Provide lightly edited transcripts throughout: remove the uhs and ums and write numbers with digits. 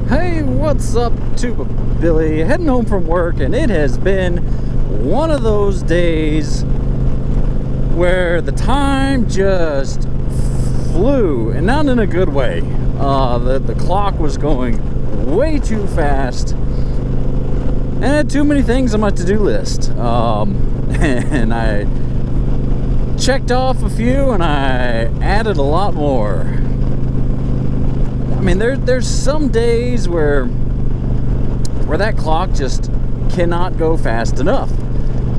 Hey, what's up, Tuba Billy? Heading home from work, and it has been one of those days where the time just flew, and not in a good way. The clock was going way too fast, and I had too many things on my to-do list. And I checked off a few, and I added a lot more. I mean, there's some days where that clock just cannot go fast enough.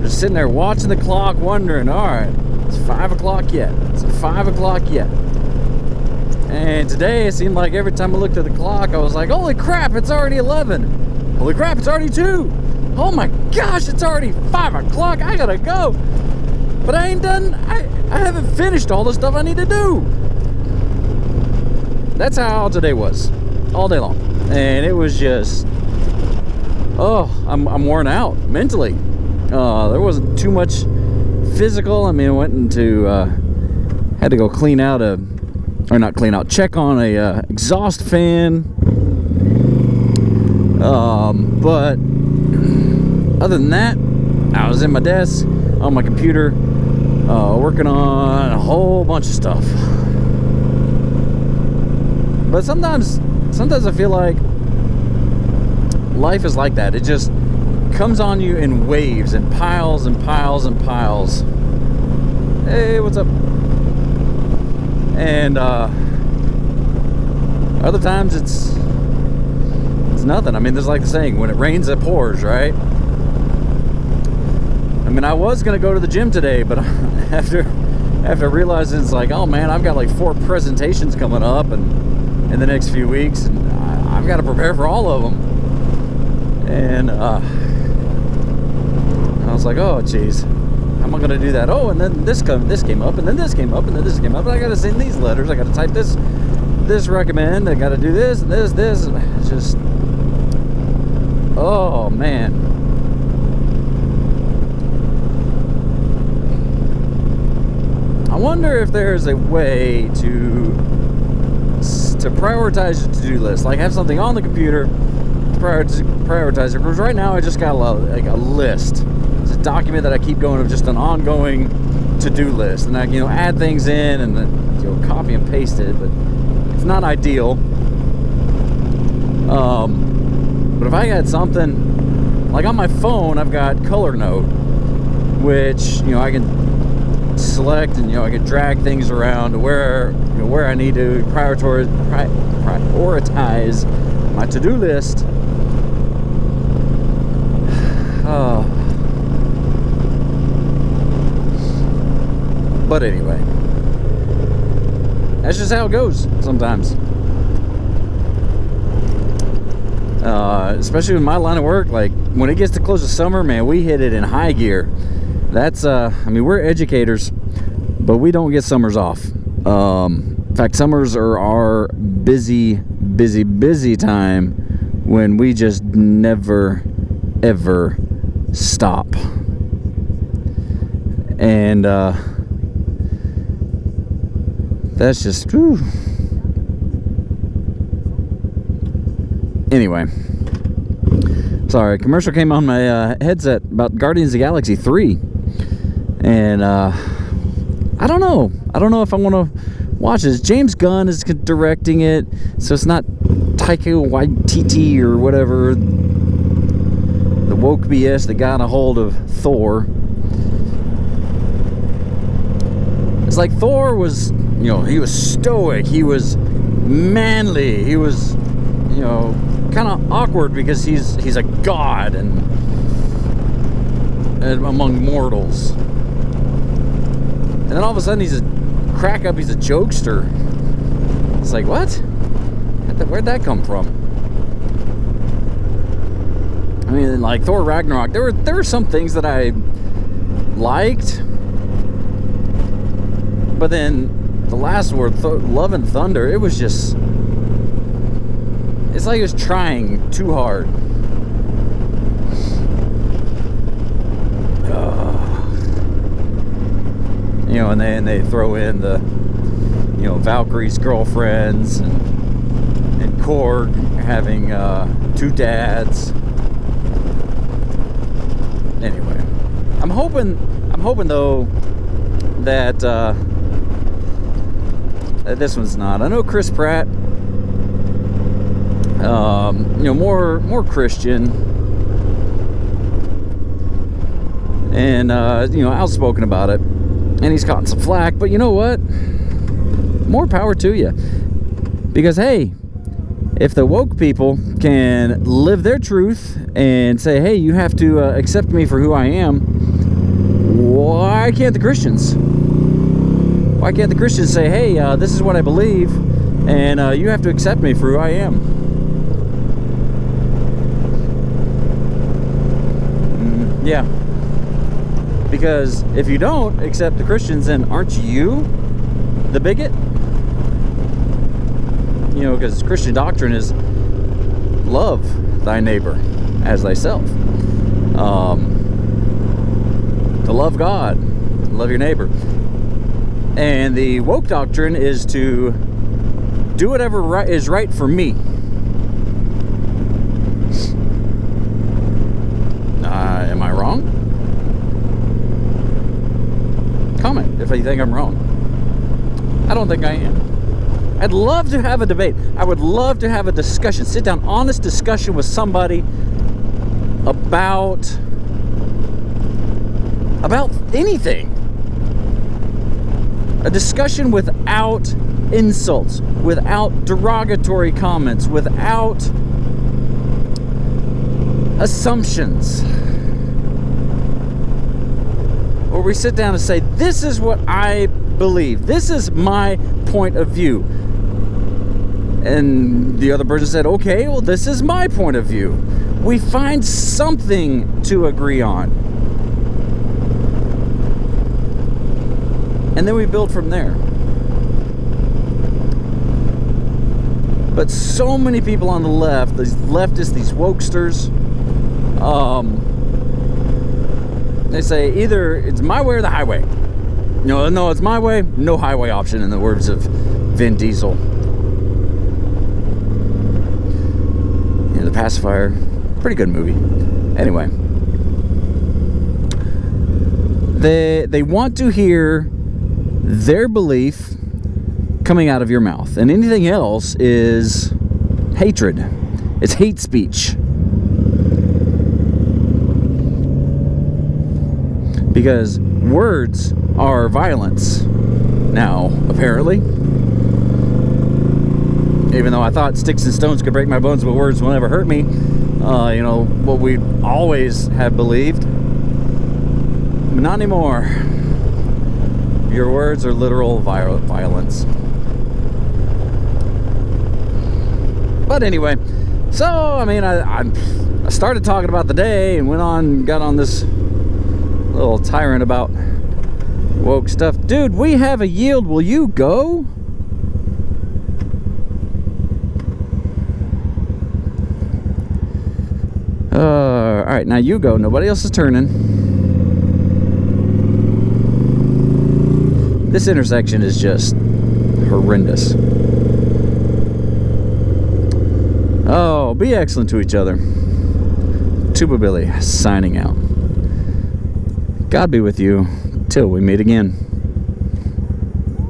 Just sitting there watching the clock, wondering, all right, it's 5 o'clock yet. It's 5 o'clock yet. And today, it seemed like every time I looked at the clock, I was like, holy crap, it's already 11. Holy crap, it's already 2. Oh my gosh, it's already 5 o'clock. I gotta go. But I ain't done, I haven't finished all the stuff I need to do. That's how today was, all day long. And it was just, I'm worn out mentally. There wasn't too much physical. I mean, I went into, had to go check on a exhaust fan. But other than that, I was in my desk on my computer, working on a whole bunch of stuff. But sometimes I feel like life is like that. It just comes on you in waves and piles and piles and piles. Hey, what's up? And other times it's nothing. I mean, there's like the saying, when it rains it pours, right? I mean, I was gonna go to the gym today, but after realizing, it's like, oh man, I've got like 4 presentations coming up and in the next few weeks, and I've got to prepare for all of them. And I was like, oh geez, how am I going to do that? Oh, and then this came up, and then this came up, and then this came up, and I got to send these letters, I got to type this recommend, I got to do this and this, and it's just, oh man. I wonder if there's a way to prioritize your to-do list, like have something on the computer to prioritize it. Because right now I just got a list. It's a document that I keep going of just an ongoing to-do list, and I add things in and then copy and paste it, but it's not ideal. But if I had something like on my phone, I've got Color Note, which I can select, and I can drag things around to where I need to prioritize my to-do list. But anyway, that's just how it goes sometimes. Especially with my line of work, like when it gets to close of summer, man, we hit it in high gear. That's I mean, we're educators, but we don't get summers off. In fact, summers are our busy time when we just never ever stop. And that's just, whew. Anyway, sorry, commercial came on my headset about Guardians of the Galaxy 3, and I don't know if I want to watch this. James Gunn is directing it, so it's not Taika Waititi or whatever, the woke BS that got a hold of Thor. It's like Thor was, he was stoic, he was manly, he was, kind of awkward because he's a god and among mortals. And then all of a sudden he's a jokester. It's like, what? Where'd that come from? I mean, like Thor Ragnarok, there were some things that I liked, but then the last word, Love and Thunder, it was just, it's like he was trying too hard. And they throw in the, Valkyrie's girlfriends and hardcore, having 2 dads. Anyway, I'm hoping though that this one's not. I know Chris Pratt, more Christian, and outspoken about it, and he's caught some flack. But you know what? More power to you, because hey, if the woke people can live their truth and say, hey, you have to accept me for who I am, why can't the Christians? Why can't the Christians say, hey, this is what I believe, and you have to accept me for who I am? Yeah. Because if you don't accept the Christians, then aren't you the bigot? Because Christian doctrine is love thy neighbor as thyself. To love God, love your neighbor. And the woke doctrine is to do whatever is right for me. Am I wrong? Comment if you think I'm wrong. I don't think I am. I'd love to have a debate. I would love to have a discussion, sit down, honest discussion with somebody about anything. A discussion without insults, without derogatory comments, without assumptions. Where we sit down and say, this is what I believe. This is my point of view. And the other person said, okay, well, this is my point of view. We find something to agree on. And then we build from there. But so many people on the left, these leftists, these wokesters, they say either it's my way or the highway. No, it's my way, no highway option, in the words of Vin Diesel. The Pacifier, pretty good movie. Anyway, they want to hear their belief coming out of your mouth, and anything else is hatred. It's hate speech. Because words are violence now, apparently. Even though I thought sticks and stones could break my bones, but words will never hurt me. What we always have believed. But not anymore. Your words are literal violence. But anyway, so, I started talking about the day and got on this little tyrant about woke stuff. Dude, we have a yield. Will you go? Alright, now you go. Nobody else is turning. This intersection is just horrendous. Oh, be excellent to each other. Tuba Billy signing out. God be with you till we meet again.